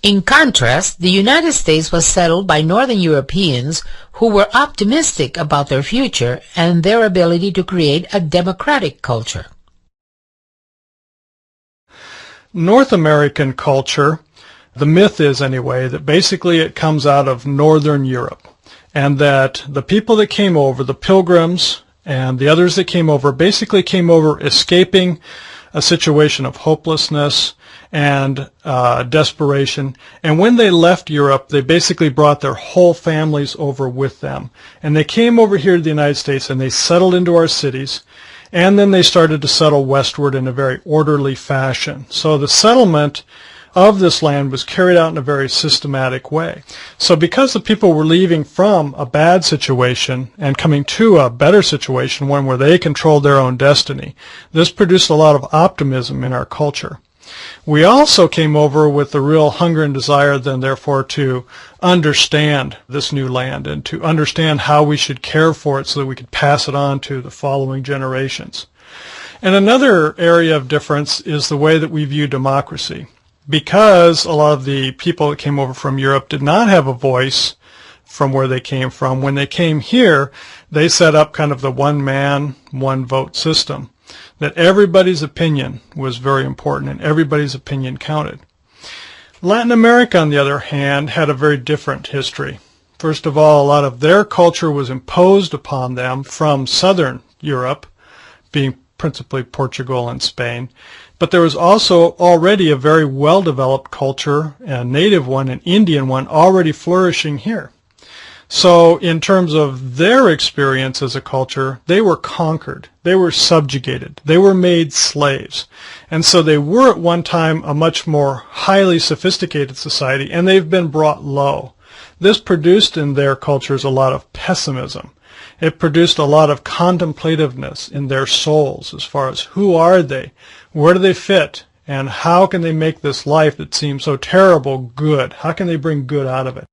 In contrast, the United States was settled by Northern Europeans who were optimistic about their future and their ability to create a democratic culture. North American culture, the myth is anyway, that basically it comes out of Northern Europe, and that the people that came over, the Pilgrims and the others that came over, basically came over escaping a situation of hopelessness and desperation. And when they left Europe, they basically brought their whole families over with them. And they came over here to the United States and they settled into our cities. And then they started to settle westward in a very orderly fashion. So the settlement of this land was carried out in a very systematic way. So because the people were leaving from a bad situation and coming to a better situation, one where they controlled their own destiny, this produced a lot of optimism in our culture. We also came over with the real hunger and desire then therefore to understand this new land and to understand how we should care for it so that we could pass it on to the following generations. And another area of difference is the way that we view democracy. Because a lot of the people that came over from Europe did not have a voice from where they came from, when they came here, they set up kind of the one man, one vote system, that everybody's opinion was very important and everybody's opinion counted. Latin America, on the other hand, had a very different history. First of all, a lot of their culture was imposed upon them from southern Europe, being principally Portugal and Spain. But there was also already a very well-developed culture, a native one, an Indian one, already flourishing here. So in terms of their experience as a culture, they were conquered, they were subjugated, they were made slaves. And so they were at one time a much more highly sophisticated society, and they've been brought low. This produced in their cultures a lot of pessimism. It produced a lot of contemplativeness in their souls as far as who are they, where do they fit, and how can they make this life that seems so terrible good? How can they bring good out of it?